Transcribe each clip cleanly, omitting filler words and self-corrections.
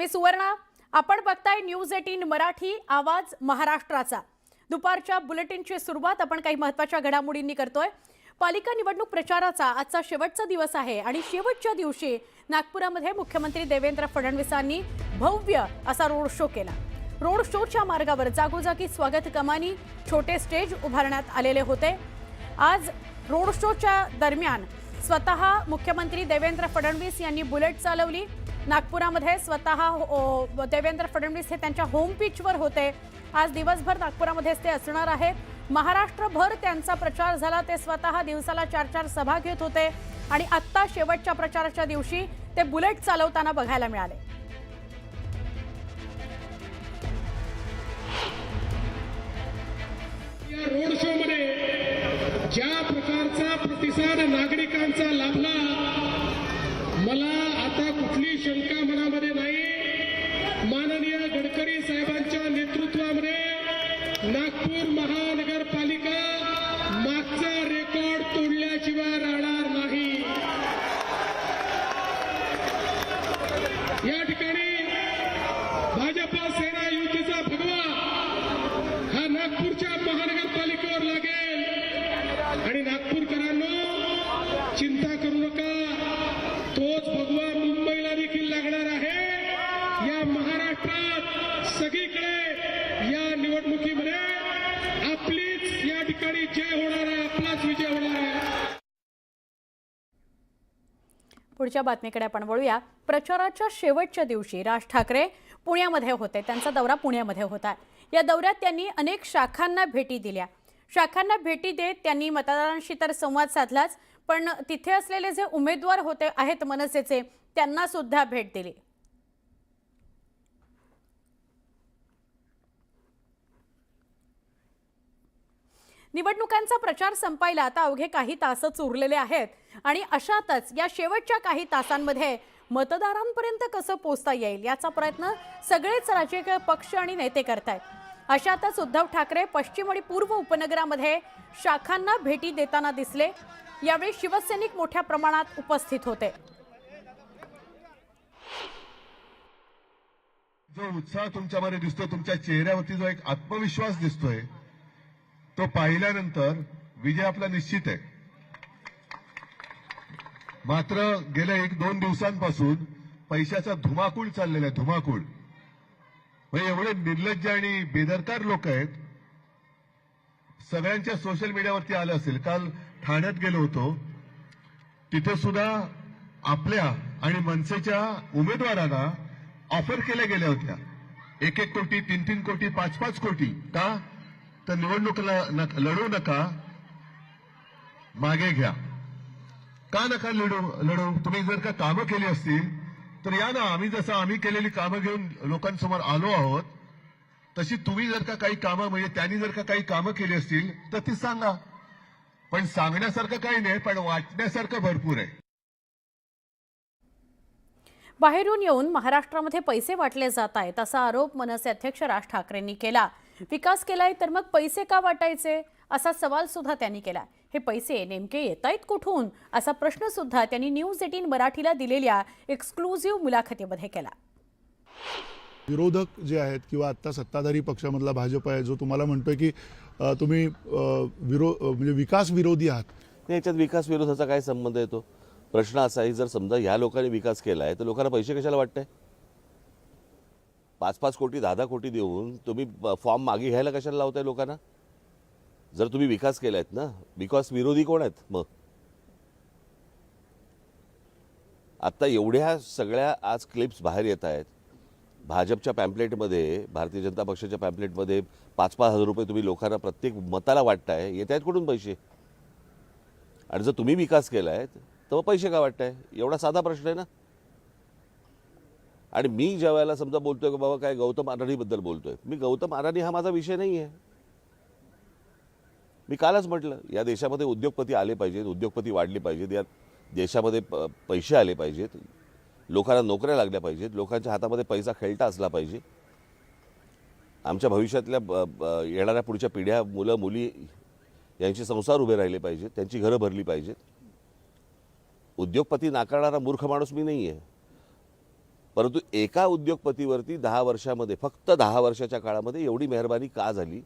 मी सुवर्णा, आपण बघताय न्यूज 18 मराठी, आवाज महाराष्ट्राचा। दुपारच्या बुलेटिनची सुरुवात आपण काही महत्त्वाच्या घडामोडींनी करतोय। पालिका निवडणूक प्रचाराचा आजचा शेवटचा दिवस आहे आणि शेवटच्या दिवशी नागपुरामध्ये मुख्यमंत्री देवेंद्र फडणवीसांनी भव्य असा रोड शो केला। रोड शोच्या मार्गावर जागोजागी स्वागत कमानी, छोटे स्टेज उभारण्यात आलेले होते। आज रोड शोच्या दरम्यान स्वतः मुख्यमंत्री देवेंद्र फडणवीस यांनी बुलेट चालवली। नागपुरामध्ये स्वतः देवेंद्र फडणवीस हे त्यांच्या होम पिचवर होते। आज दिवसभर नागपुरामध्येच ते असणार आहेत। महाराष्ट्रभर त्यांचा प्रचार झाला। ते स्वतः दिवसाला 4-4 सभा घेत होते आणि आत्ता शेवटच्या प्रचाराच्या दिवशी ते बुलेट चालवताना बघायला मिळाले। या रोड शो मध्ये ज्या प्रकारचा प्रतिसाद नागरिकांचा लाभला, मला आता कुठली शंका मनामध्ये नाही। माननीय गडकरी साहेबांच्या नेतृत्वामध्ये नागपूर महानगरपालिका मागचा रेकॉर्ड तोडल्याशिवाय राहणार नाही। या ठिकाणी भाजपा सेना युतीचा भगवा हा नागपूरच्या महानगरपालिकेवर लागेल आणि नागपूरकरांनो चिंता करू नका, तोच भगवा मुंबईला देखील लागणार आहे। या महाराष्ट्रात सगळीकडे या निवडणुकीमध्ये आपलीच या ठिकाणी जय होणार आहे, आपलाच विजय होणार आहे। पुढच्या बातमीकडे आपण वळूया। प्रचाराच्या शेवटच्या दिवशी राज ठाकरे पुण्यामध्ये होते। त्यांचा दौरा पुण्यामध्ये होता। या दौऱ्यात त्यांनी अनेक शाखांना भेटी दिल्या। शाखांना भेटी देत त्यांनी मतदारांशी तर संवाद साधलाच, पण तिथे असलेले जे उमेदवार होते आहेत मनसेचे, त्यांना सुद्धा भेट दिली। निवडणुकांचा प्रचार संपायला आता अवघे काही तासच उरलेले आहेत आणि अशातच या शेवटच्या काही तासांमध्ये मतदारांपर्यंत कसं पोहोचता येईल याचा प्रयत्न सगळेच राजकीय पक्ष आणि नेते करतायत। अशातच उद्धव ठाकरे पश्चिम आणि पूर्व उपनगरामध्ये शाखांना भेटी देताना दिसले। यावेळी शिवसैनिक मोठ्या प्रमाणात उपस्थित होते। जो उत्साह तुमच्यामध्ये दिसतो, तुमच्या चेहऱ्यावरती जो एक आत्मविश्वास दिसतोय, तो पाहिल्यानंतर विजय आपला निश्चित आहे। मात्र गेल्या 1-2 दिवसांपासून पैशाचा धुमाकूळ चाललेला आहे, धुमाकूळ। म्हणजे एवढे निर्लज्ज आणि बेदरकार लोक आहेत। सगळ्यांच्या सोशल मीडियावरती आलं असेल, काल ठाण्यात गेलो होतो, तिथे सुद्धा आपल्या आणि मनसेच्या उमेदवारांना ऑफर केल्या गेल्या होत्या 1-1 कोटी, 3-3 कोटी, 5-5 कोटी। का तर निवडणुकीला लढू नका, मागे घ्या। का नका लढू? तुम्ही जर का कामं केली असतील तर या ना, आम्ही केलेली कामं घेऊन लोकांसमोर आलो आहोत, तशी तुम्ही जर का काही कामं, म्हणजे त्यांनी जर का काही कामं केली असतील तर ती सांगा। पण सांगण्यासारखं काही नाही, पण वाटण्यासारखं भरपूर आहे। बाहेरून येऊन महाराष्ट्रामध्ये पैसे वाटले जात आहेत असा आरोप मनसे अध्यक्ष राज ठाकरेंनी केला। विकास केलाय तर मग पैसे का वाटायचे असा सवाल सुद्धा त्यांनी केला। हे पैसे नेमके येतायत कुठून असा प्रश्न सुद्धा त्यांनी न्यूज 18 मराठीला दिलेल्या एक्सक्लुझिव्ह मुलाखतीमध्ये केला। विरोधक जे आहेत किंवा आता सत्ताधारी पक्षामधला भाजप आहे, जो तुम्हाला म्हणतोय की तुम्ही म्हणजे विकास विरोधी आहात, याच्यात विकास विरोधाचा काय संबंध येतो? प्रश्न असा आहे, जर समजा ह्या लोकांनी विकास केलाय तर लोकांना पैसे कशाला वाटतंय? 5-5 कोटी, 10-10 कोटी देऊन तुम्ही फॉर्म मागे घ्यायला कशाला लावताय लोकांना? जर तुम्ही विकास केलायत ना, विकास विरोधी कोण आहेत मग? आता एवढ्या सगळ्या आज क्लिप्स बाहेर येत आहेत। भाजपच्या पॅम्पलेटमध्ये, भारतीय जनता पक्षाच्या पॅम्पलेटमध्ये 5-5 हजार रुपये तुम्ही लोकांना प्रत्येक मताला वाटताय। येत आहेत कुठून पैसे? आणि जर तुम्ही विकास केलाय तर मग पैसे का वाटताय? एवढा साधा प्रश्न आहे ना। आणि मी ज्या वेळेला समजा बोलतोय की बाबा काय गौतम अडाणीबद्दल बोलतोय, मी गौतम अडाणी हा माझा विषय नाही आहे। मी कालच म्हटलं, या देशामध्ये उद्योगपती आले पाहिजेत, उद्योगपती वाढले पाहिजेत, या देशामध्ये पैसे आले पाहिजेत, लोकांना नोकऱ्या लागल्या पाहिजेत, लोकांच्या हातामध्ये पैसा खेळता असला पाहिजे। आमच्या भविष्यातल्या येणाऱ्या पुढच्या पिढ्या, मुलं मुली यांचे संसार उभे राहिले पाहिजेत, त्यांची घरं भरली पाहिजेत। उद्योगपती नाकारणारा मूर्ख माणूस मी नाही आहे। परंतु एका उद्योगपतीवरती 10 वर्षामध्ये, फक्त 10 वर्षाच्या काळामध्ये एवढी मेहरबानी का झाली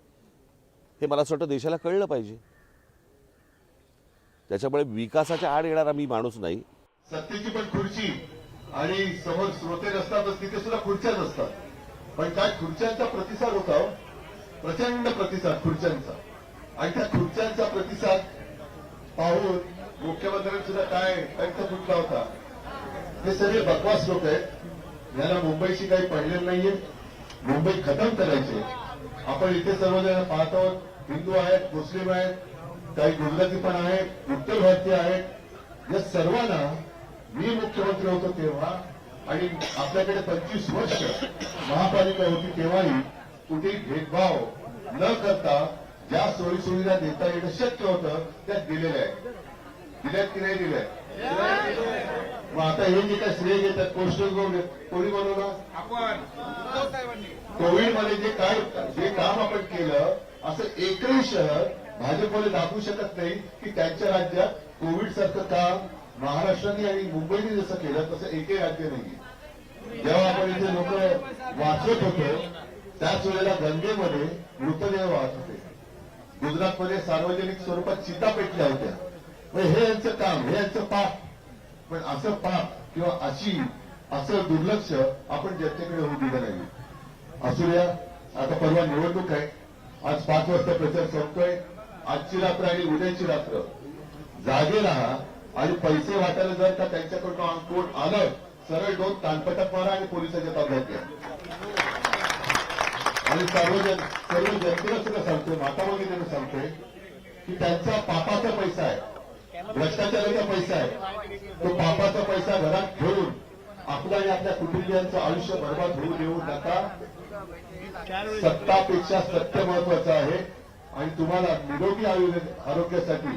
हे मला असं वाटतं देशाला कळलं पाहिजे. त्याच्यामुळे विकासाच्या आड येणारा मी माणूस नाही. सत्तेची पण खुर्ची आणि समोर श्रोते नसतातच, तिथे सुद्धा खुर्च्याच असतात. पण काय खुर्च्यांचा प्रतिसाद होता हो? प्रचंड प्रतिसाद खुर्च्यांचा. आणि त्या खुर्च्यांचा प्रतिसाद पाहून मुख्यमंत्र्यांनी सुद्धा काय त्यांचा फुटला होता. हे सगळे बकवास लोक आहेत. यांना मुंबईशी काही पडलेलं नाहीये. मुंबई खतम करायची. आपण इथे सर्वजण पाहतो, हिंदू आहेत, मुस्लिम आहेत, काही गुजराती पण आहेत, उत्तर भारतीय आहेत. या सर्वांना मी मुख्यमंत्री होतो तेव्हा आणि आपल्याकडे 25 वर्ष महापालिका होती तेव्हाही कुठेही भेदभाव न करता ज्या सोयी सुविधा देता येणं शक्य होतं त्या दिलेल्या आहेत. दिल्यात की नाही दिल्या? मग आता हे जे काय श्रेय घेतात पोस्टल कोणी बनवलं? कोविड मध्ये जे काम आपण केलं, असं एकही शहर भाजपने दाखवू शकत नाही की त्यांच्या राज्यात कोविड सारखं काम महाराष्ट्राने आणि मुंबईने जसं केलं तसं एकही राज्य नाही. जेव्हा आपण इथे लोक वाचत होतो त्याच वेळेला गंगेमध्ये मृतदेह वाहत होते. गुजरातमध्ये सार्वजनिक स्वरूपात चिता पेटल्या होत्या. हे यांचं काम, हे यांचं पाप. पण असं पाप किंवा असं दुर्लक्ष आपण जनतेकडे होऊ दिलं नाही. असू द्या, आता परवा निवडणूक आहे. आज 5 वाजता प्रचार संपतोय. आजची रात्र आणि उद्याची रात्र जागे राहा आणि पैसे वाटायला जर का त्यांच्याकडून कोण आलं, सरळ 2 कानपटात मारा आणि पोलिसांच्या ताब्यात घ्या. आणि सर्व जनतेला सुद्धा सांगतोय, माता भगिनींना सांगतोय की त्यांचा पापाचा पैसा आहे, भ्रष्टाचाराचा पैसा आहे. तो पापाचा पैसा घरात घेऊन आपल्या आणि आपल्या कुटुंबियांचं आयुष्य बर्बाद होऊ देऊ नका. सत्तापेक्षा सत्य महत्वाचं आहे. आणि तुम्हाला निरोगी आरोग्यासाठी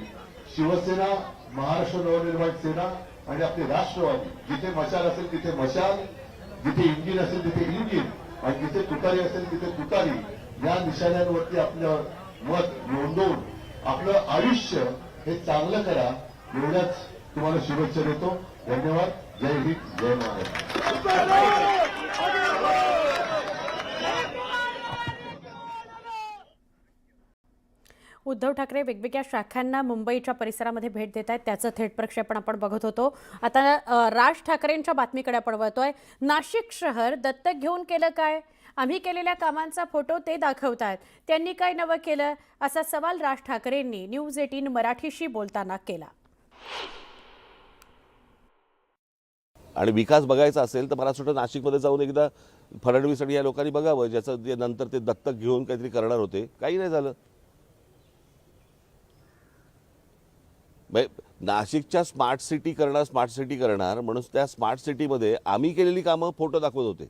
शिवसेना, महाराष्ट्र नवनिर्माण सेना आणि आपले राष्ट्रवादी, जिथे मशाल असेल तिथे मशाल, जिथे इंजिन असेल तिथे इंजिन आणि जिथे तुतारी असेल तिथे तुतारी, या निशाण्यांवरती आपलं मत नोंदवून आपलं आयुष्य हे चांगलं करा. एवढ्याच तुम्हाला शुभेच्छा देतो. धन्यवाद. जय हिंद, जय महाराष्ट्र. उद्धव ठाकरे वेगवेगळ्या शाखांना मुंबईच्या परिसरामध्ये भेट देत आहेत, त्याचं थेट प्रक्षेपण आपण बघत होतो. आता राज ठाकरेंच्या बातमीकडे आपण वळतोय. नाशिक शहर दत्तक घेऊन केलं काय? आम्ही केलेल्या कामांचा फोटो ते दाखवतात. त्यांनी काय नवं केलं, असा सवाल राज ठाकरेंनी न्यूज 18 मराठीशी बोलताना केला. आणि विकास बघायचा असेल तर मला असं वाटतं नाशिकमध्ये जाऊन एकदा फडणवीस आणि या लोकांनी बघावं, ज्याचं जे नंतर ते दत्तक घेऊन काहीतरी करणार होते. काही नाही झालं. नाशिकच्या स्मार्ट सिटी करणार म्हणून त्या स्मार्ट सिटीमध्ये आम्ही केलेली कामं फोटो दाखवत होते.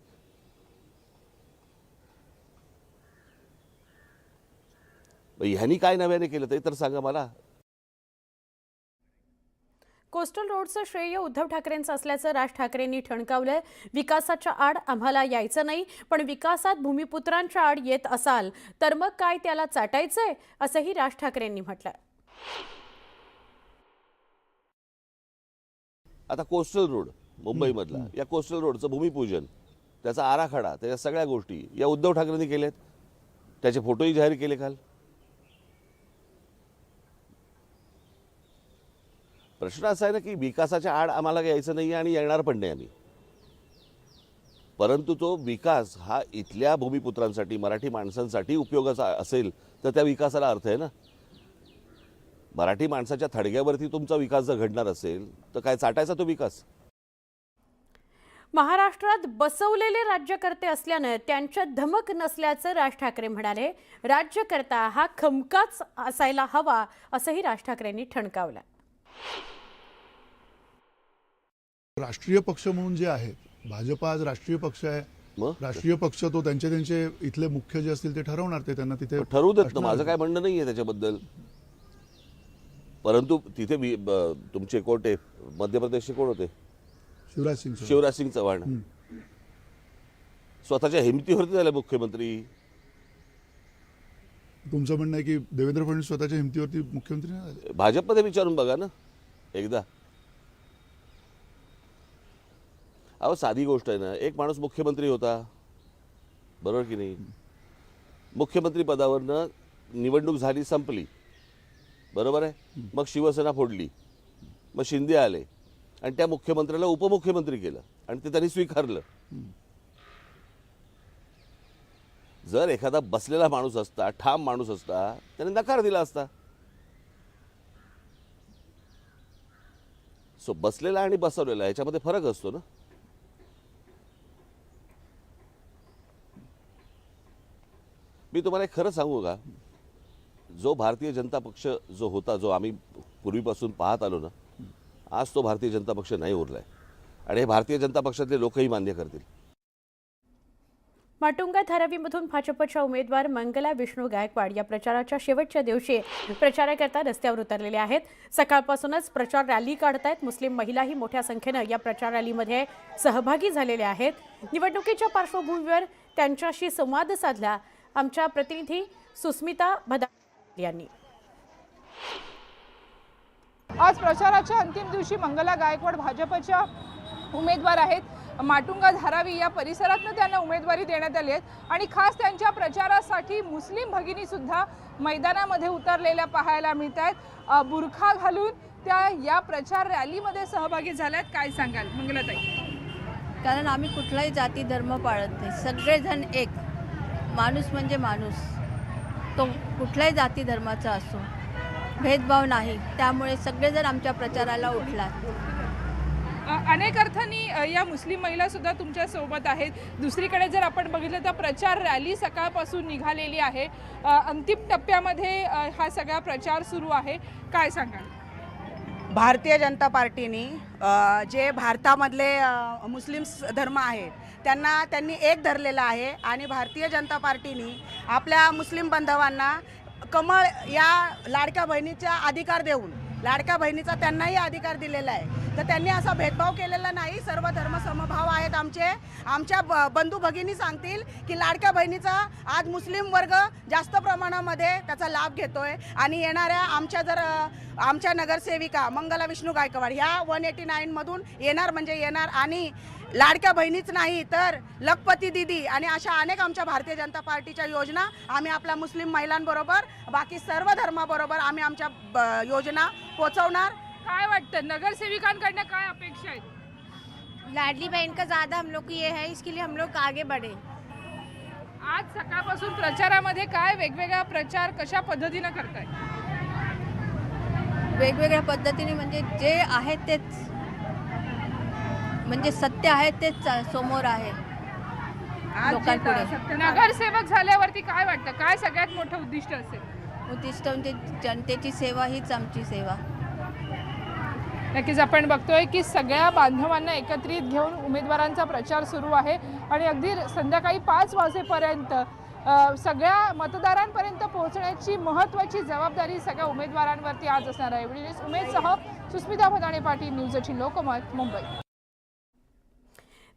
ह्यांनी काय नव्याने केलं ते तर सांगा मला. कोस्टल रोडचं श्रेय उद्धव ठाकरेंचं असल्याचं राज ठाकरेंनी ठणकावलंय. विकासाच्या आड आम्हाला यायचं नाही, पण विकासात भूमिपुत्रांच्या आड येत असाल तर मग काय त्याला चाटायचंय, असंही राज ठाकरेंनी म्हटलंय. आता कोस्टल रोड मुंबईमधला, या कोस्टल रोडचं भूमिपूजन, त्याचा आराखडा, त्याच्या सगळ्या गोष्टी या उद्धव ठाकरेंनी केल्यात. त्याचे फोटोही जाहीर केले काल. प्रश्न असा आहे ना की विकासाच्या आड आम्हाला यायचं नाही आणि येणार पण नाही आम्ही. परंतु तो विकास हा इथल्या भूमिपुत्रांसाठी, मराठी माणसांसाठी उपयोगाचा असेल तर त्या विकासाला अर्थ आहे ना. मराठी माणसाच्या थडग्यावरती तुमचा विकास जर घडणार असेल तर काय चाटायचा तो विकास? महाराष्ट्रात बसवलेले राज्यकर्ते असल्यानं त्यांच्यात धमक नसल्याचं राज ठाकरे म्हणाले. राज्यकर्ता हा खमकाच असायला हवा, असंही राज ठाकरेंनी ठणकावलं. राष्ट्रीय पक्ष म्हणून जे आहे, भाजप आज राष्ट्रीय पक्ष आहे. मग राष्ट्रीय पक्ष तो त्यांचे इथले मुख्य जे असतील ते ठरवणार. ते त्यांना तिथे ठरवू देत ना, माझं काय म्हणणं नाही आहे त्याच्याबद्दल. परंतु तिथे तुमचे कोणते मध्य प्रदेशचे कोण होते? शिवराज सिंग चव्हाण स्वतःच्या हिमतीवरती झाले मुख्यमंत्री. तुमचं म्हणणं आहे की देवेंद्र फडणवीस स्वतःच्या हिमतीवरती मुख्यमंत्री नाही झाले? भाजपमध्ये विचारून बघा ना एकदा. अहो साधी गोष्ट आहे ना, एक माणूस मुख्यमंत्री होता, बरोबर की नाही? मुख्यमंत्री पदावरनं निवडणूक झाली, संपली, बरोबर आहे? मग शिवसेना फोडली, मग शिंदे आले आणि त्या मुख्यमंत्र्याला उपमुख्यमंत्री केलं आणि ते त्यांनी स्वीकारलं. जर एखादा बसलेला माणूस असता, ठाम माणूस असता, त्याने नकार दिला असता. सो बसलेला आणि बसवलेला याच्यामध्ये फरक असतो ना. मी तुम्हाला एक खरं सांगू का, जो भारतीय जनता पक्ष जो होता, जो आम्ही पूर्वीपासून पाहत आलो ना, आज तो भारतीय जनता पक्ष नाही उरलाय आणि हे भारतीय जनता पक्षातले लोकही मान्य करतील. माटुंगा धारावीमधून भाजपच्या उमेदवार मंगला विष्णू गायकवाड या प्रचाराच्या शेवटच्या दिवशी प्रचाराकरता रस्त्यावर उतरलेले आहेत. सकाळपासूनच प्रचार रॅली काढतायत. मुस्लिम महिलाही मोठ्या संख्येनं या प्रचार रॅलीमध्ये सहभागी झालेल्या आहेत. निवडणुकीच्या पार्श्वभूमीवर त्यांच्याशी संवाद साधला आमच्या प्रतिनिधी सुस्मिता भदार यांनी. आज प्रचाराच्या अंतिम दिवशी मंगला गायकवाड भाजपच्या उमेदवार आहेत. माटुंगा धारावी या परिसरातून त्यांना उमेदवारी देण्यात आली आहे आणि खास त्यांच्या प्रचारासाठी मुस्लिम भगिनी सुद्धा मैदानामध्ये उतरलेल्या पाहायला मिळत आहेत. बुरखा घालून त्या या प्रचार रॅलीमध्ये सहभागी झाल्यात. काय सांगाल मंगलाताई? कारण आम्ही कुठलाही जाती धर्म पाळत नाही, सगळेजण एक. माणूस म्हणजे माणूस, तो कुठल्याही जाती धर्माचा असो, भेदभाव नाही. त्यामुळे सगळेजण आमच्या प्रचाराला उठलात. अनेक अर्थांनी या मुस्लिम महिला सुद्धा तुमच्या सोबत आहेत. दुसरीकडे जर आपण बघितलं तर प्रचार रॅली सकाळपासून निघालेली आहे. अंतिम टप्प्यामध्ये हा सगळा प्रचार सुरू आहे. काय सांगाल? भारतीय जनता पार्टीने जे भारतामधले मुस्लिम धर्म आहेत त्यांनी एक धरलेला आहे आणि भारतीय जनता पार्टीने आपल्या मुस्लिम बांधवांना कमळ या लाडक्या बहिणीचा अधिकार देऊन लाडक्या बहिणीचा त्यांनाही अधिकार दिलेला आहे. तर त्यांनी असा भेदभाव केलेला नाही. सर्व धर्म समभाव आहेत आमच्या बंधू भगिनी सांगतील की लाडक्या बहिणीचा आज मुस्लिम वर्ग जास्त प्रमाणामध्ये त्याचा लाभ घेतोय आणि येणाऱ्या आमच्या नगरसेविका मंगला विष्णू गायकवाड ह्या 189 मधून येणार म्हणजे येणार आणि लाडक्या बहिणीच नाही तर लखपती दीदी आणि अशा अनेक आमच्या भारतीय जनता पार्टीच्या योजना आम्ही आपल्या मुस्लिम महिलांबरोबर बाकी सर्व धर्माबरोबर आम्ही आमच्या योजना पोहोचवणार. काय वाटतं नगरसेविकांकडनं काय अपेक्षा आहेत? लाडली बहन का ज़्यादा हम लोग को ये है, इसके लिए हम लोग आगे बढ़े. आज सकाळपासून प्रचारामध्ये काय वेगवेगळा प्रचार कशा पद्धतीने करताय? वेगवेगळ्या पद्धतीने म्हणजे जे आहे तेच, म्हणजे सत्य आहे तेच समोर आहे लोकांपुढे. नगरसेवक झाल्यावरती काय वाटतं, काय सगळ्यात मोठं उद्दिष्ट असेल? उद्दिष्ट म्हणजे जनतेची सेवा हीच आमची सेवा. नक्कीच आपण बघतोय की सगळ्या बांधवांना एकत्रित घेऊन उमेदवारांचा प्रचार सुरू आहे आणि अगदी संध्याकाळी 5 वाजेपर्यंत सगळ्या मतदारांपर्यंत पोहोचण्याची महत्त्वाची जबाबदारी सगळ्या उमेदवारांवरती आज असणार आहे. उमेदसह सुस्मिता भदाणे पाटील, न्यूज 18 लोकमत, मुंबई.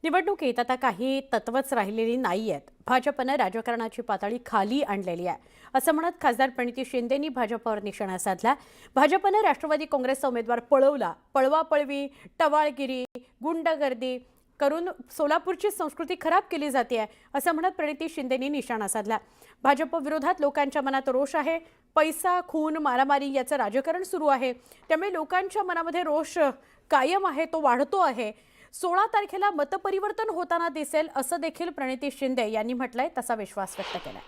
निवडणुकीत आता काही तत्वच राहिलेली नाही आहेत. भाजपनं राजकारणाची पातळी खाली आणलेली आहे असं म्हणत खासदार प्रणिती शिंदेंनी भाजपवर निशाणा साधला. भाजपनं राष्ट्रवादी काँग्रेसचा उमेदवार पळवला. पळवापळवी, टवाळगिरी, गुंडगर्दी करून सोलापूरची संस्कृती खराब केली जाते असं म्हणत प्रणिती शिंदेंनी निशाणा साधला. भाजप विरोधात लोकांच्या मनात रोष आहे. पैसा, खून, मारामारी याचं राजकारण सुरू आहे. त्यामुळे लोकांच्या मनामध्ये रोष कायम आहे, तो वाढतो आहे. 16 तारखेला मतपरिवर्तन होताना दिसेल असं देखील प्रणिती शिंदे यांनी म्हटलंय. तसा विश्वास व्यक्त केलाय.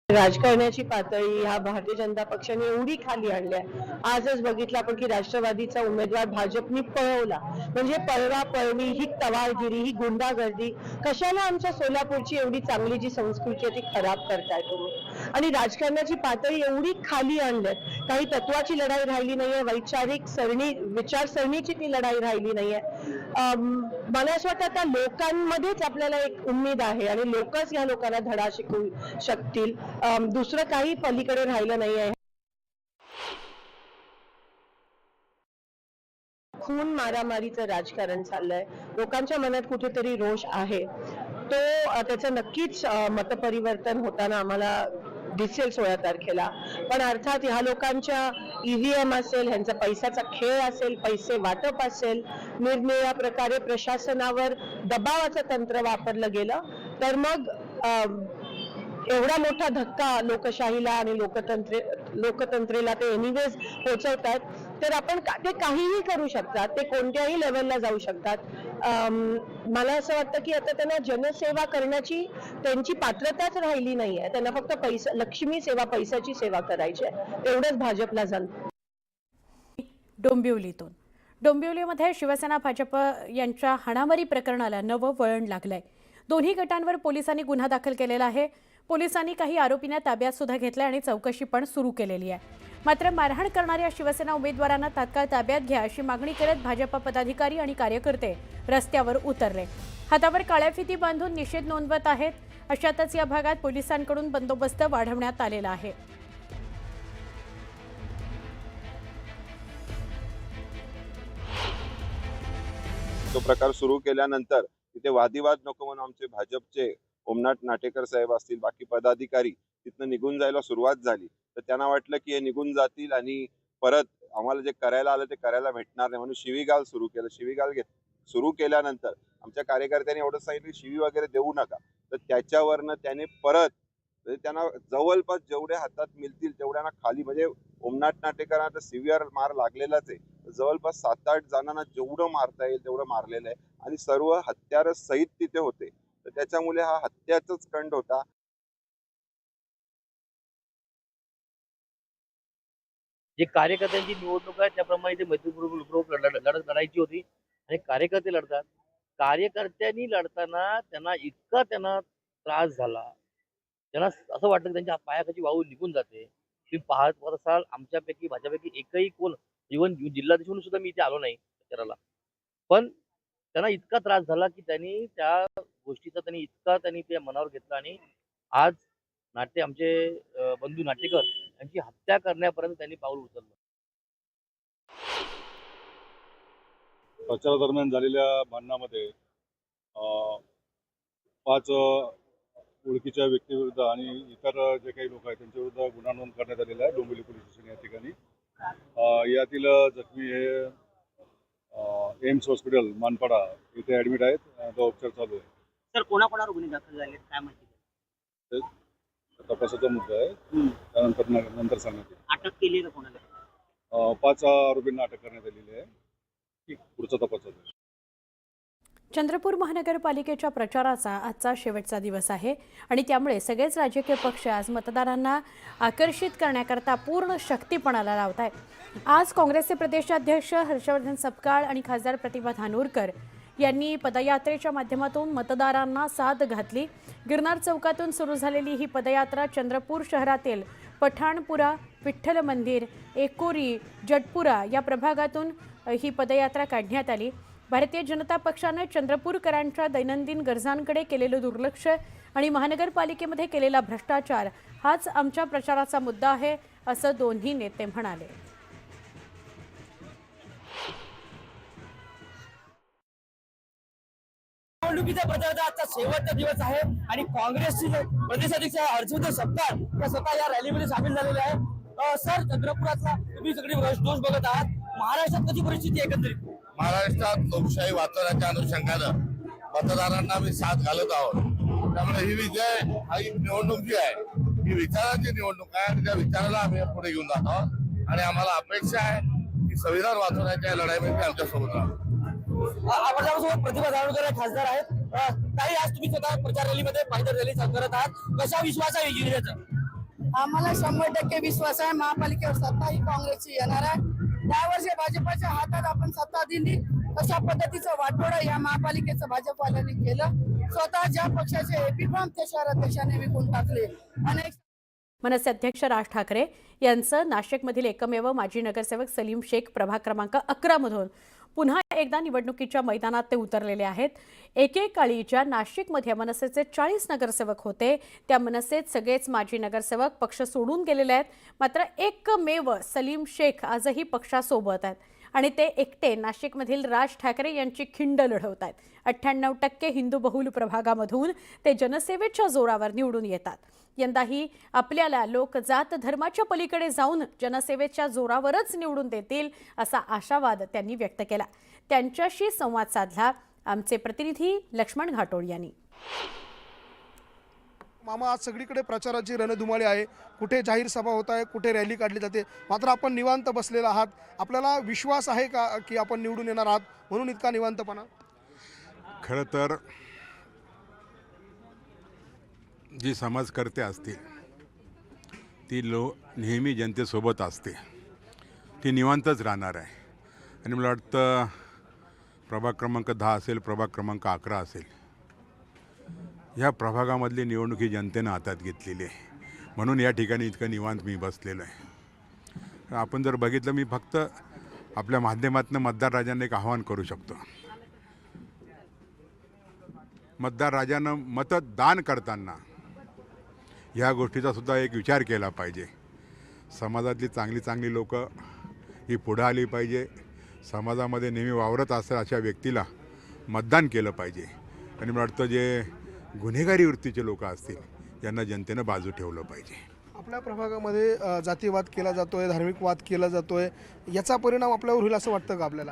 राजकारणाची पातळी ह्या भारतीय जनता पक्षाने एवढी खाली आणली आहे. आजच बघितलं आपण की राष्ट्रवादीचा उमेदवार भाजपने पळवला. म्हणजे पळवापळवी, ही टवाळगिरी, ही गुंडागर्दी कशाला आमच्या सोलापूरची एवढी चांगली जी संस्कृती आहे ती खराब करताय तुम्ही. आणि राजकारणाची पातळी एवढी खाली आणल्यात. काही तत्वाची लढाई राहिली नाहीये, वैचारिक विचारसरणीची ती लढाई राहिली नाहीये. मला असं वाटतं आता लोकांमध्येच आपल्याला एक उमेद आहे आणि लोकच ह्या लोकांना धडा शिकवू शकतील. दुसरं काही पलीकडे राहिलं नाही आहे. खून मारामारीचं राजकारण चाललंय. लोकांच्या मनात कुठेतरी रोष आहे. तो त्याचं नक्कीच मतपरिवर्तन होताना आम्हाला दिसेल 16 तारखेला. पण अर्थात ह्या लोकांच्या EVM असेल, ह्यांचा पैशाचा खेळ असेल, पैसे वाटप असेल, निरनिराळ्या प्रकारे प्रशासनावर दबावाचं तंत्र वापरलं गेलं तर मग एवढा मोठा धक्का लोकशाहीला आणि लोकतंत्रेला ते एनिवेज पोहोचवतात. तर आपण ते काहीही करू शकतात, ते कोणत्याही लेवलला जाऊ शकतात. मला असं वाटतं की आता त्यांना जनसेवा करण्याची त्यांची पात्रताच राहिली नाहीये. त्यांना फक्त पैसा, लक्ष्मी सेवा, पैशाची सेवा करायची आहे. तेवढंच भाजपला जाणतं. डोंबिवलीमध्ये शिवसेना भाजप यांच्या हाणामारी प्रकरणाला नवं वळण लागलंय. दोन्ही गटांवर पोलिसांनी गुन्हा दाखल केलेला आहे. पोलिसांनी काही आरोपींना ताब्यात सुद्धा घेतलंय आणि चौकशी पण सुरू केलेली आहे. मात्र मारहाण करणाऱ्या शिवसेना उमेदवारांना तात्काळ ताब्यात घ्या अशी मागणी करत भाजप पदाधिकारी आणि कार्यकर्ते रस्त्यावर उतरले. हातावर काळ्या फिती बांधून निषेध नोंदवत आहेत. अशातच या भागात पोलिसांकडून बंदोबस्त वाढवण्यात आलेला आहे. तो प्रकार सुरू केल्यानंतर तिथे वादिवाद नको म्हणून आमचे भाजपचे ओमनाथ नाटेकर साहेब असतील, बाकी पदाधिकारी तिथनं निघून जायला सुरुवात झाली. तर त्यांना वाटलं की हे निघून जातील आणि परत आम्हाला जे करायला आलं ते करायला भेटणार नाही म्हणून शिवीगाळ सुरू केलं. शिवीगाळ सुरू केल्यानंतर आमच्या कार्यकर्त्यांनी एवढं सांगितलं की शिवी वगैरे देऊ नका. तर त्याच्यावरनं त्याने परत त्यांना जवळपास जेवढे हातात मिळतील तेवढ्यांना खाली, म्हणजे ओमनाथ नाटेकरांना तर सिव्हिअर मार लागलेलाच आहे. जवळपास 7-8 जणांना जेवढं मारता येईल तेवढं मारलेलं आहे आणि सर्व हत्यार सहित तिथे होते. तर त्याच्यामुळे हा हत्याचाच खंड होता. जे कार्यकर्त्यांची निवडणूक आहे त्याप्रमाणे ते मैत्रीपूर्वक लढत लढायची होती आणि कार्यकर्ते लढतात. कार्यकर्त्यांनी लढताना त्यांना त्रास झाला, त्यांना असं वाटलं की त्यांच्या पायाखाली वाहू निघून जाते. तुम्ही पाहत असाल आमच्यापैकी माझ्यापैकी एकही कोण, इव्हन जिल्हाधीश म्हणून सुद्धा मी इथे आलो नाही प्रचाराला, पण त्यांना इतका त्रास झाला की त्यांनी त्या गोष्टीचा त्यांनी ते मनावर घेतला आणि आज आमचे बंधू नाटेकर यांची हत्या करण्यापर्यंत त्यांनी पाऊल उचललं. प्रचारादरम्यान झालेल्या भांडणामध्ये 5 ओळखीच्या व्यक्तीविरुद्ध आणि इतर जे काही लोक आहेत त्यांच्याविरुद्ध गुन्हा नोंद करण्यात आलेला आहे डोंबिवली पोलीस स्टेशन या ठिकाणी. यातील जखमी हे एम्स हॉस्पिटल मानपाडा इथे ऍडमिट आहेत. आता उपचार चालू आहे. सर, कोणाकोणावर गुन्हे दाखल झाले काय माहिती? तपासाचा मुद्दा आहे, नंतर सांगण्यात येईल. अटक केली का कोणाला? 5 आरोपींना अटक करण्यात आलेली आहे. पुढचा तपास चालू आहे. चंद्रपूर महानगरपालिकेच्या प्रचाराचा आजचा शेवटचा दिवस आहे आणि त्यामुळे सगळेच राजकीय पक्ष आज मतदारांना आकर्षित करण्याकरता पूर्ण शक्तीपणाला लावत आहेत. आज काँग्रेसचे प्रदेशाध्यक्ष हर्षवर्धन सपकाळ आणि खासदार प्रतिभा धानोरकर यांनी पदयात्रेच्या माध्यमातून मतदारांना साथ घातली. गिरनार चौकातून सुरू झालेली ही पदयात्रा चंद्रपूर शहरातील पठाणपुरा, विठ्ठल मंदिर, एकोरी, जटपुरा या प्रभागातून ही पदयात्रा काढण्यात आली. भारतीय जनता पक्षाने चंद्रपूरकरांच्या दैनंदिन गरजांकडे केलेलं दुर्लक्ष आणि महानगरपालिकेमध्ये केलेला भ्रष्टाचार हाच आमच्या प्रचाराचा मुद्दा आहे, असं दोन्ही नेते म्हणाले. निवडणुकीच्या प्रचाराचा आजचा शेवटचा दिवस आहे आणि काँग्रेसचे प्रदेशाध्यक्ष हर्षवर्धन सपकाळ या स्वतः या रॅलीमध्ये सामील झालेले आहे. सर, चंद्रपुरातला तुम्ही सगळी दोष बघत आहात. महाराष्ट्रात कशी परिस्थिती एकंदरीत? महाराष्ट्रात लोकशाही वाचवण्याच्या अनुषंगानं मतदारांना मी साथ घालत आहोत. त्यामुळे ही निवडणूक जी आहे ही विचारांची निवडणूक आहे आणि त्या विचाराला आम्ही पुढे घेऊन जात आहोत आणि आम्हाला अपेक्षा आहे की संविधान वाचवण्याच्या लढाईमध्ये आमच्यासोबत राहू. आपल्यासोबत प्रतिभा धानोरकर खासदार आहेत. काही आज तुम्ही स्वतः प्रचार रॅलीमध्ये पायदळ रॅली करत आहात, कशा विश्वास आहे जिल्ह्याचा? आम्हाला 100% विश्वास आहे महापालिकेवर सत्ता ही काँग्रेसची येणार आहे. 10 वर्षे भाजपच्या हातात आपण सत्ता दिली, अशा पद्धतीचं वाटोळं या महापालिकेचं भाजपवाल्यांनी केलं. स्वतः ज्या पक्षाचे एपी फॉर्म ते शहराध्यक्षाने विकून टाकले. अनेक मनसे अध्यक्ष राज ठाकरे यांचं नाशिकमधील एकमेव माजी नगरसेवक सलीम शेख प्रभाग क्रमांक 11 मधून पुन्हा एकदा निवडणुकीच्या मैदानात ते उतरलेले आहेत. एकेकाळी ज्या नाशिकमध्ये मनसेचे 40 नगरसेवक होते त्या मनसेत सगळेच माजी नगरसेवक पक्ष सोडून गेलेले आहेत. मात्र एकमेव सलीम शेख आजही पक्षासोबत आहेत आणि ते एकटे नाशिकमधील राज ठाकरे यांची खिंड लढवत आहेत. 98% हिंदू बहुल प्रभागामधून ते जनसेवेच्या जोरावर निवडून येतात. यंदाही आपल्याला लोक जात धर्माच्या पलीकडे जाऊन जनसेवेच्या जोरावरच निवडून देतील असा आशावाद त्यांनी व्यक्त केला. त्यांच्याशी संवाद साधला आमचे प्रतिनिधी लक्ष्मण घाटोळ यांनी. मामा, आज सगळीकडे प्रचाराची रणधुमाळी आहे. कुठे जाहीर सभा होत आहे, कुठे रॅली काढली जाते, मात्र आपण निवांत बसलेला आहात. आपल्याला विश्वास आहे का की आपण निवडून येणार आहात म्हणून इतका निवांतपणा? खरं तर जी समाजकर्ते असतील ती नेहमी जनतेसोबत असते, ती निवांतच राहणार आहे. आणि मला वाटतं प्रभाग क्रमांक 10 असेल, प्रभाग क्रमांक 11 असेल, ह्या प्रभागामधली निवडणूक ही जनतेनं हातात घेतलेली आहे. म्हणून या ठिकाणी इतकं निवांत मी बसलेलो आहे. आपण जर बघितलं, मी फक्त आपल्या माध्यमातून मतदार राजांना एक आवाहन करू शकतो. मतदार राजानं मतदान करताना ह्या गोष्टीचा सुद्धा एक विचार केला पाहिजे. समाजातली चांगली चांगली लोकं ही पुढं आली पाहिजे. समाजामध्ये नेहमी वावरत असतात अशा व्यक्तीला मतदान केलं पाहिजे. आणि मला वाटतं जे गुन्हेगारी वृत्तीचे लोक असतील यांना जनतेनं बाजू ठेवलं पाहिजे. आपल्या प्रभागामध्ये जातीवाद केला जातोय, धार्मिक वाद केला जातोय, याचा परिणाम आपल्यावर होईल असं वाटतं का आपल्याला?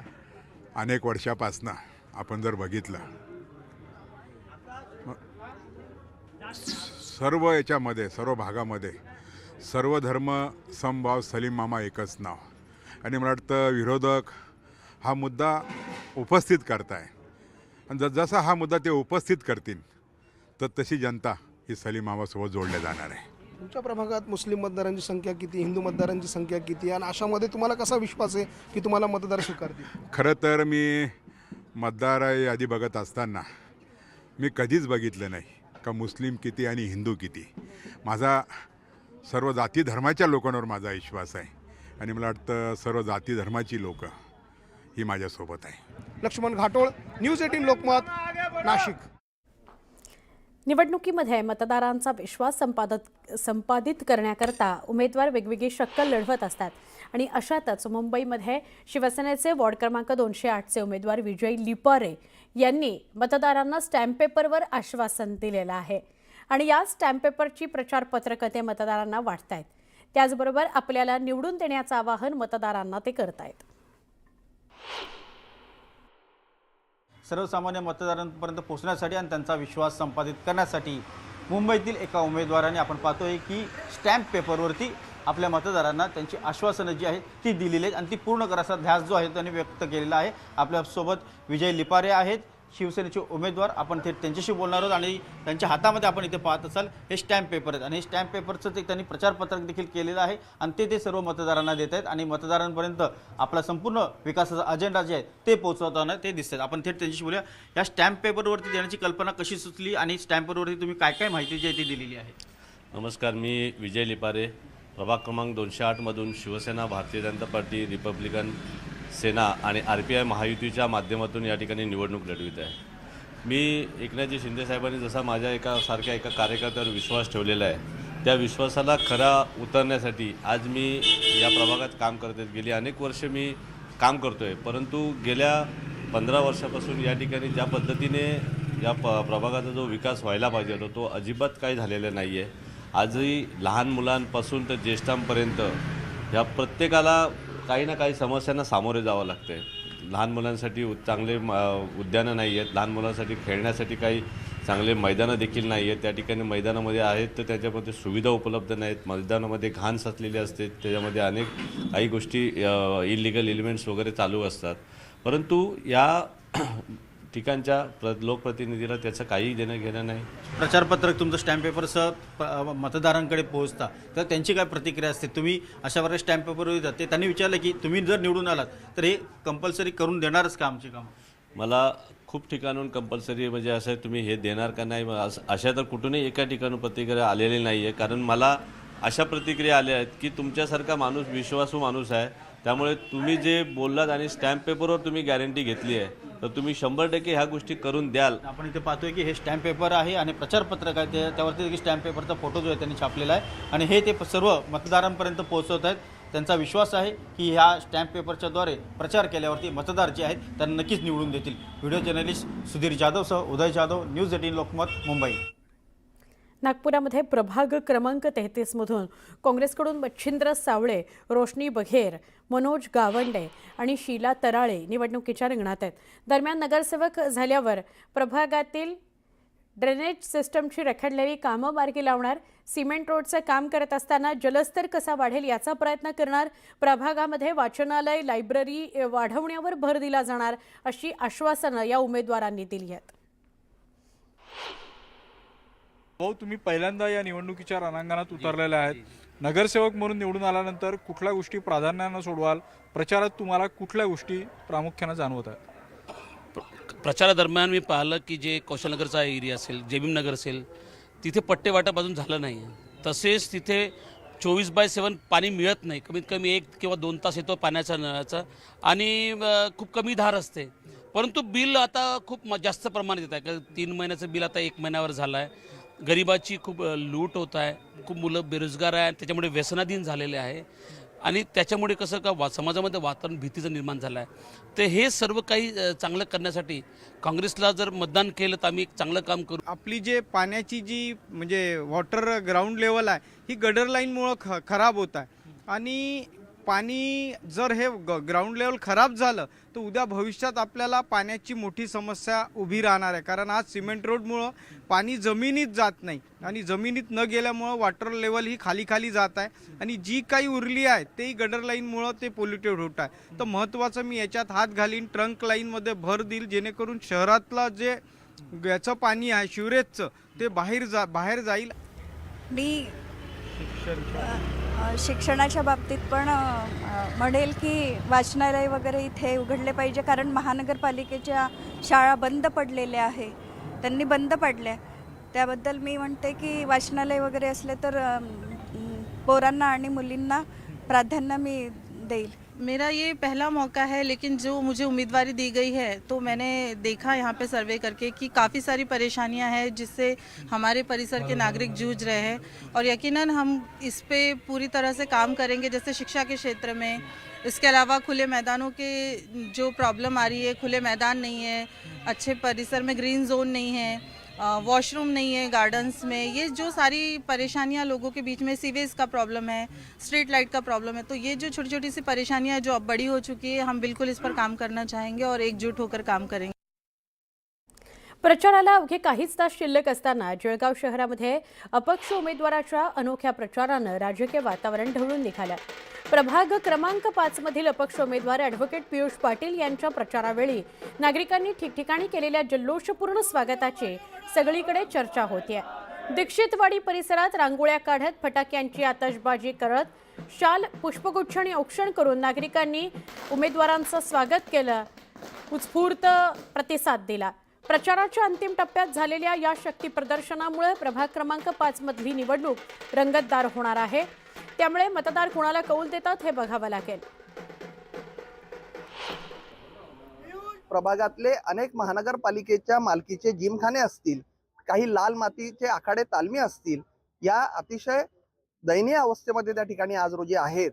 अनेक वर्षापासनं आपण जर बघितलं, सर्व याच्यामध्ये, सर्व भागामध्ये सर्व धर्म समभाव, सलीम मामा एकच नाव. आणि मला वाटतं विरोधक हा मुद्दा उपस्थित करताय, आणि जसा हा मुद्दा ते उपस्थित करतील तर तशी जनता ही सलीम मामासोबत जोडल्या जाणार आहे. तुमच्या प्रभागात मुस्लिम मतदारांची संख्या किती, हिंदू मतदारांची संख्या किती, आणि अशामध्ये तुम्हाला कसा विश्वास आहे की तुम्हाला मतदार स्वीकारतील? खरं तर मी मतदार यादी बघत असताना मी कधीच बघितलं नाही का मुस्लिम किती आणि हिंदू किती. माझा सर्व जाती धर्माच्या लोकांवर माझा विश्वास आहे. आणि मला वाटतं सर्व जाती धर्माची लोकं ही माझ्यासोबत आहे. लक्ष्मण घाटोळ, न्यूज 18 लोकमत, नाशिक. निवडणुकीमध्ये मतदारांचा विश्वास संपादित करण्याकरता उमेदवार वेगवेगळी शक्कल लढवत असतात. आणि अशातच मुंबईमध्ये शिवसेनेचे वॉर्ड क्रमांक 208चे उमेदवार विजय लिपारे यांनी मतदारांना स्टॅम्प पेपरवर आश्वासन दिलेलं आहे. आणि या स्टॅम्प पेपरची प्रचार पत्रकं ते मतदारांना वाटतायत. त्याचबरोबर आपल्याला निवडून देण्याचं आवाहन मतदारांना ते करतायत. सर्वसामान्य मतदारांपर्यंत पोहोचण्यासाठी आणि त्यांचा विश्वास संपादित करण्यासाठी मुंबईतील एका उमेदवाराने आपण पाहतोय की स्टॅम्प पेपरवरती आपल्या मतदारांना त्यांची आश्वासनं जी आहेत ती दिलेली आहेत आणि ती पूर्ण करायचा ध्यास जो आहे त्यांनी व्यक्त केलेला आहे. आपल्यासोबत विजय लिपारे आहेत, शिवसेनेचे उमेदवार. आपण थेट त्यांच्याशी बोलणार आहोत. आणि त्यांच्या हातामध्ये आपण इथे पाहत असाल हे स्टॅम्प पेपर आहेत आणि हे स्टॅम्प पेपरचं ते त्यांनी प्रचारपत्रक देखील केलेलं आहे आणि ते सर्व मतदारांना देत आहेत आणि मतदारांपर्यंत आपला संपूर्ण विकासाचा अजेंडा जे आहे ते पोहोचवताना ते दिसतात. आपण थेट त्यांच्याशी बोलूया. या स्टॅम्प पेपरवरती देण्याची कल्पना कशी सुचली आणि स्टॅम्प पेपरवरती तुम्ही काय काय माहिती जी आहे ती दिलेली आहे? नमस्कार, मी विजय लिपारे, प्रभाग क्रमांक 208मधून शिवसेना, भारतीय जनता पार्टी, रिपब्लिकन सेना आणि RPI महायुतीच्या माध्यमातून या ठिकाणी निवडणूक लढवित आहे. मी एकनाथजी शिंदे साहेबांनी जसा माझ्या एका कार्यकर्त्यावर विश्वास ठेवलेला आहे त्या विश्वासाला खरा उतरण्यासाठी आज मी या प्रभागात काम करते. गेली अनेक वर्ष मी काम करतो आहे, परंतु गेल्या 15 वर्षापासून या ठिकाणी ज्या पद्धतीने या प्रभागाचा जो विकास व्हायला पाहिजे होता तो अजिबात काही झालेला नाही आहे. आजही लहान मुलांपासून तर ज्येष्ठांपर्यंत या प्रत्येकाला काही ना काही समस्यांना सामोरे जावं लागतं आहे. लहान मुलांसाठी चांगले उद्यानं नाही आहेत, लहान मुलांसाठी खेळण्यासाठी काही चांगले मैदानं देखील नाही आहेत. त्या ठिकाणी मैदानामध्ये आहेत तर त्याच्यामध्ये सुविधा उपलब्ध नाहीत. मैदानामध्ये घाण साचलेली असते, त्याच्यामध्ये अनेक काही गोष्टी इलिगल एलिमेंट्स वगैरे चालू असतात. परंतु या ठिकाणच्या लोकप्रतिनिधीला त्याचं काही देणं घेणं नाही. प्रचारपत्रक तुमचं स्टॅम्प पेपरचं मतदारांकडे पोहोचता तर त्यांची काय प्रतिक्रिया असते? तुम्ही अशा प्रकारे स्टॅम्प पेपरवर येतात ते त्यांनी विचारलं की तुम्ही जर निवडून आलात तर हे कंपल्सरी करून देणारच का आमचे काम? मला खूप ठिकाणून कंपल्सरी म्हणजे असं तुम्ही हे देणार का नाही अशा तर कुठूनही एका ठिकाणून प्रतिक्रिया आलेली नाही आहे. कारण मला अशा प्रतिक्रिया आल्या आहेत की तुमच्यासारखा माणूस विश्वासू माणूस आहे, त्यामुळे तुम्ही जे बोललात आणि स्टॅम्प पेपरवर तुम्ही गॅरंटी घेतली आहे तर तुम्ही 100% ह्या गोष्टी करून द्याल. आपण इथे पाहतोय की हे स्टॅम्प पेपर आहे आणि प्रचारपत्रक आहे त्यावरती स्टॅम्प पेपरचा फोटो जो आहे त्यांनी छापलेला आहे आणि हे ते सर्व मतदारांपर्यंत पोहोचवत आहेत. त्यांचा विश्वास आहे की ह्या स्टॅम्प पेपरच्याद्वारे प्रचार केल्यावरती मतदार जे आहेत त्यांना नक्कीच निवडून देतील. व्हिडिओ जर्नलिस्ट सुधीर जाधवसह उदय जाधव, न्यूज 18 लोकमत, मुंबई. नागपुरामध्ये प्रभाग क्रमांक 33 मधून काँग्रेसकडून मच्छिंद्र सावळे, रोशनी बघेर, मनोज गावंडे आणि शीला तराळे निवडणुकीच्या रिंगणात आहेत. दरम्यान नगरसेवक झाल्यावर प्रभागातील ड्रेनेज सिस्टमची रखडलेली कामं मार्गी लावणार, सिमेंट रोडचं काम करत असताना जलस्तर कसा वाढेल याचा प्रयत्न करणार, प्रभागामध्ये वाचनालय, लायब्ररी वाढवण्यावर भर दिला जाणार अशी आश्वासनं या उमेदवारांनी दिली आहेत. भाऊ, तुम्ही पहिल्यांदा या निवडणुकीच्या रणांगणात उतरलेले आहेत. नगरसेवक म्हणून निवडून आल्यानंतर कुठल्या गोष्टी प्राधान्यानं सोडवाल? प्रचारात तुम्हाला कुठल्या गोष्टी प्रामुख्यानं जाणवत आहेत? प्रचारादरम्यान मी पाहिलं की जे कौशलनगरचा एरिया असेल, जेबीम नगर असेल, तिथे पट्टे वाटप अजून झालं नाही आहे. तसेच तिथे 24/7 पाणी मिळत नाही. कमीत कमी 1 किंवा 2 तास येतो पाण्याचा नळाचा आणि खूप कमी धार असते. परंतु बिल आता खूप जास्त प्रमाणात येत आहे. कारण 3 महिन्याचं बिल आता 1 महिन्यावर झालं आहे. गरिबाची खूप लूट होत आहे. खूप मुलं बेरोजगार आहे, त्याच्यामुळे व्यसनाधीन झालेले आहे आणि त्याच्यामुळे कसं का समाजामध्ये वातावरण भीतीचं निर्माण झालं आहे. तर हे सर्व काही चांगलं करण्यासाठी काँग्रेसला जर मतदान केलं तर आम्ही एक चांगलं काम करू. आपली जे पाण्याची जी म्हणजे वॉटर ग्राउंड लेवल आहे ही गडर लाईनमुळं खराब होत आहे आणि पाणी जर हे ग्राउंड लेवल खराब झालं तर उद्या भविष्यात आपल्याला पाण्याची मोठी समस्या उभी राहणार आहे. कारण आज सिमेंट रोडमुळं पाणी जमिनीत जात नाही आणि जमिनीत न गेल्यामुळं वॉटर लेवल ही खाली जात आहे आणि जी काही उरली आहे तेही गडर लाईनमुळं ते पोल्युटेड होत आहे. तर महत्त्वाचं मी याच्यात हात घालीन, ट्रंक लाईनमध्ये भर देईल जेणेकरून शहरातलं जे याचं पाणी आहे शिवरेजचं ते बाहेर जाईल. मी शिक्षणाच्या बाबतीत पण म्हणेल की वाचनालय वगैरे इथे उघडले पाहिजे. कारण महानगरपालिकेच्या शाळा बंद पडलेल्या आहे, त्यांनी बंद पडल्या. त्याबद्दल मी म्हणते की वाचनालय वगैरे असले तर पोरांना आणि मुलींना प्राधान्य मी देईल. मेरा ये पहला मौका है, लेकिन जो मुझे उम्मीदवारी दी गई है तो मैंने देखा यहाँ पे सर्वे करके कि काफ़ी सारी परेशानियाँ हैं जिससे हमारे परिसर के नागरिक जूझ रहे हैं और यकीनन हम इस पे पूरी तरह से काम करेंगे. जैसे शिक्षा के क्षेत्र में, इसके अलावा खुले मैदानों के जो प्रॉब्लम आ रही है, खुले मैदान नहीं है, अच्छे परिसर में ग्रीन जोन नहीं है, वॉशरूम नहीं है गार्डन्स में, ये जो सारी परेशानियां लोगों के बीच में, सीवेज का प्रॉब्लम है, स्ट्रीट लाइट का प्रॉब्लम है, तो ये जो छोटी छोटी सी परेशानियां जो अब बड़ी हो चुकी है, हम बिल्कुल इस पर काम करना चाहेंगे और एकजुट होकर काम करेंगे. प्रचाराला अवघे काहीच तास शिल्लक असताना जळगाव शहरामध्ये अपक्ष उमेदवाराच्या अनोख्या प्रचारानं राजकीय वातावरण ढवळून निघालं. प्रभाग क्रमांक 5 मधील अपक्ष उमेदवार ॲडव्होकेट पियुष पाटील यांच्या प्रचारावेळी नागरिकांनी ठिकठिकाणी केलेल्या जल्लोषपूर्ण स्वागताची सगळीकडे चर्चा होतीये. दीक्षितवाडी परिसरात रांगोळ्या काढत, फटाक्यांची आतषबाजी करत, शाल, पुष्पगुच्छ आणि औक्षण करून नागरिकांनी उमेदवारांचं स्वागत केलं, उत्स्फूर्त प्रतिसाद दिला. प्रचाराच्या अंतिम टप्प्यात झालेल्या या शक्ती प्रदर्शनामुळे प्रभाग क्रमांक 5 मधली निवडणूक रंगतदार होणार आहे. त्यामुळे मतदार कोणाला कौल देतात हे बघावं लागेल. प्रभागातले अनेक महानगरपालिकेच्या मालकीचे जिमखाने असतील, काही लाल मातीचे आखाडे तालमी असतील, या अतिशय दयनीय अवस्थेमध्ये त्या ठिकाणी आज रोजी आहेत.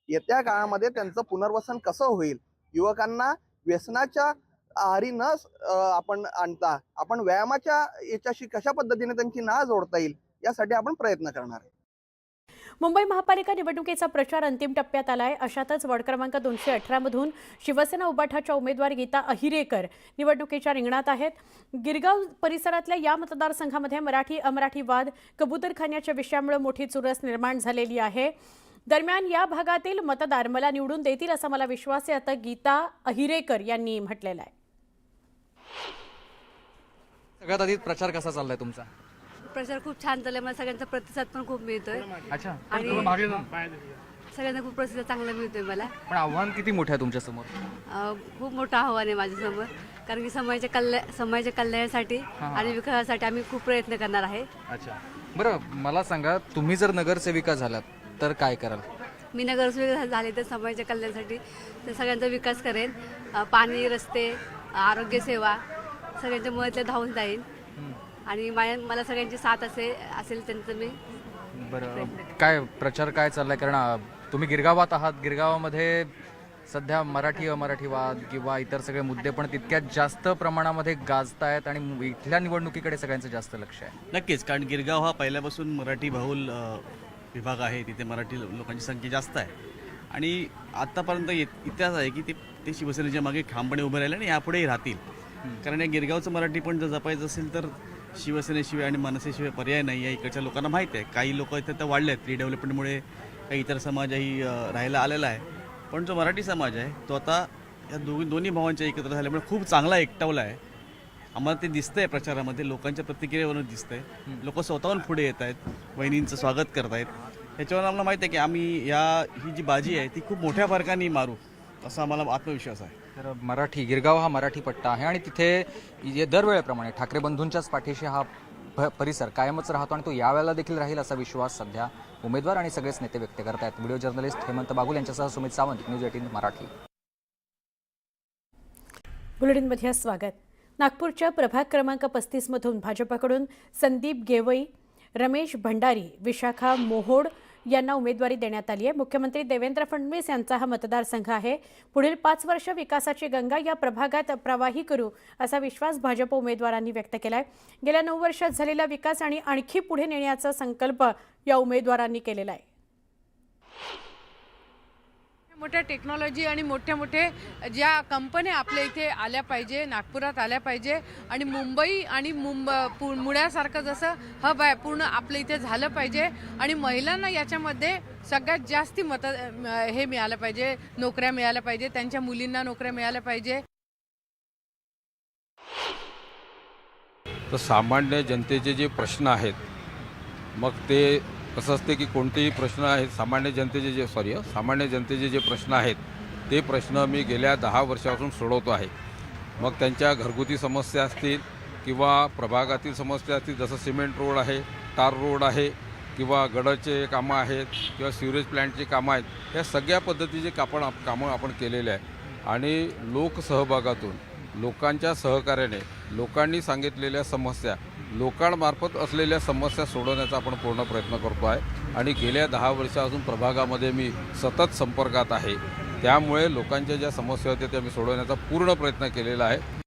येत्या काळामध्ये त्यांचं पुनर्वसन कसं होईल, युवकांना व्यसनाच्या आहारी न आपण आणता आपण व्यायामाच्या याच्याशी कशा पद्धतीने त्यांची नाळ जोडता येईल यासाठी आपण प्रयत्न करणार आहे. मुंबई महापालिका निवडणुकीचा प्रचार अंतिम टप्प्यात आलाय. अशातच वॉर्ड क्रमांक 218 मधून शिवसेना उबाठाच्या उमेदवार गीता अहिरेकर निवडणुकीच्या रिंगणात आहेत. गिरगाव परिसरातल्या या मतदारसंघामध्ये मराठी अमराठी वाद, कबूतरखान्याच्या विषयामुळे मोठी चुरस निर्माण झालेली आहे. दरम्यान या भागातील मतदार मला निवडून देतील असा मला विश्वास आहे, आता गीता अहिरेकर यांनी म्हटलेलं आहे. सगळ्यात आधी प्रचार कसा चाललाय तुमचा? प्रचार खूप छान चाललाय. मला सगळ्यांचा प्रतिसाद पण खूप मिळतोय. अच्छा. आणि सगळ्यांना खूप प्रतिसाद चांगला मिळतोय मला. पण आव्हान किती मोठं आहे तुमच्या समोर? खूप मोठं आव्हान आहे माझ्यासमोर, कारण की समाजाच्या कल्याणासाठी आणि विकासासाठी आम्ही खूप प्रयत्न करणार आहे. अच्छा. बरं, मला सांगा, तुम्ही जर नगरसेविका झालात तर काय कराल? मी नगरसेविका झाले तर समाजाच्या कल्याणासाठी तर सगळ्यांचा विकास करेन. पाणी, रस्ते, आरोग्य सेवा सगळ्यांच्या मदतीला धावून जाईन आणि मला सगळ्यांची साथ असेल त्यांचं मी. बरं, काय प्रचार काय चाललाय? कारण तुम्ही गिरगावात आहात, गिरगावामध्ये सध्या मराठी अमराठीवाद किंवा इतर सगळे मुद्दे पण तितक्यात जास्त प्रमाणामध्ये गाजतायत आणि इथल्या निवडणुकीकडे सगळ्यांचं जास्त लक्ष आहे. नक्कीच, कारण गिरगाव हा पहिल्यापासून मराठी बहुल विभाग आहे, तिथे मराठी लोकांची संख्या जास्त आहे आणि आत्तापर्यंत इतिहास आहे की ते शिवसेनेच्या मागे ठामपणे उभे राहिले आणि यापुढेही राहतील. कारण या गिरगावचं मराठी पण जर जपायचं असेल तर शिवसेनेशिवाय आणि मनसेशिवाय पर्याय नाही आहे. इकडच्या लोकांना माहीत आहे. काही लोक इथे तर वाढले आहेत, रिडेव्हलपमेंटमुळे काही इतर समाजही राहायला आलेला आहे, पण जो मराठी समाज आहे तो आता या दोन्ही भावांच्या एकत्र झाल्यामुळे खूप चांगला एकटवला आहे. आम्हाला ते दिसतंय प्रचारामध्ये, लोकांच्या प्रतिक्रियेवरून दिसतंय. लोक स्वतःहून पुढे येत आहेत, वहिनींचं स्वागत करत आहेत. याच्यावर आम्हाला माहिती आहे की आम्ही ही जी बाजी आहे ती खूप मोठ्या फरकाने मारू, असा आम्हाला आत्मविश्वास आहे. तर मराठी गिरगाव हा मराठी पट्टा आहे आणि तिथे दरवेळेप्रमाणे ठाकरे बंधूंच्याच पाठीशी हा परिसर कायमच राहतो आणि तो यावेळेला देखील राहील असा विश्वास सध्या उमेदवार आणि सगळेच नेते व्यक्त करत आहेत. व्हिडिओ जर्नलिस्ट हेमंत बागुल यांच्यासह सुमित सावंत, न्यूज 18 मराठी. बुलेटिनमध्ये स्वागत. नागपूरच्या प्रभाग क्रमांक 35 मधून भाजपकडून संदीप गेवई, रमेश भंडारी, विशाखा मोहोड यांना उमेदवारी देण्यात आली आहे. मुख्यमंत्री देवेंद्र फडणवीस यांचा हा मतदारसंघ आहे. पुढील 5 वर्ष विकासाची गंगा या प्रभागात प्रवाही करू असा विश्वास भाजप उमेदवारांनी व्यक्त केला आहे. गेल्या 9 वर्षात झालेला विकास आणि आणखी पुढे नेण्याचा संकल्प या उमेदवारांनी केलेला आहे. मोठ्या टेक्नॉलॉजी आणि मोठ्या ज्या कंपन्या आपल्या इथे आल्या पाहिजे, नागपुरात आल्या पाहिजे आणि मुंबई आणि पुण्यासारखं जसं हब आहे पूर्ण आपल्या इथे झालं पाहिजे आणि महिलांना याच्यामध्ये सगळ्यात जास्त हे मिळालं पाहिजे, नोकऱ्या मिळाल्या पाहिजे, त्यांच्या मुलींना नोकऱ्या मिळाल्या पाहिजे. तर सामान्य जनतेचे जे प्रश्न आहेत, मग ते कसं असते की कोणतेही प्रश्न आहेत सामान्य जनतेचे जे प्रश्न आहेत ते प्रश्न मी गेल्या 10 वर्षापासून सोडवतो आहे. मग त्यांच्या घरगुती समस्या असतील किंवा प्रभागातील समस्या असतील, जसं सिमेंट रोड आहे, टार रोड आहे किंवा गडाचे कामं आहेत किंवा सिवरेज प्लॅन्टची कामं आहेत, या सगळ्या पद्धतीचे कामं आपण केलेले आहे आणि लोकसहभागातून, लोकांच्या सहकार्याने, लोकांनी सांगितलेल्या समस्या, लोकांमार्फत असलेल्या समस्या सोडवण्याचा आपण पूर्ण प्रयत्न करतो आहे आणि गेल्या 10 वर्षापासून प्रभागामध्ये मी सतत संपर्कात आहे. त्यामुळे लोकांच्या ज्या समस्या होत्या त्या मी सोडवण्याचा पूर्ण प्रयत्न केलेला आहे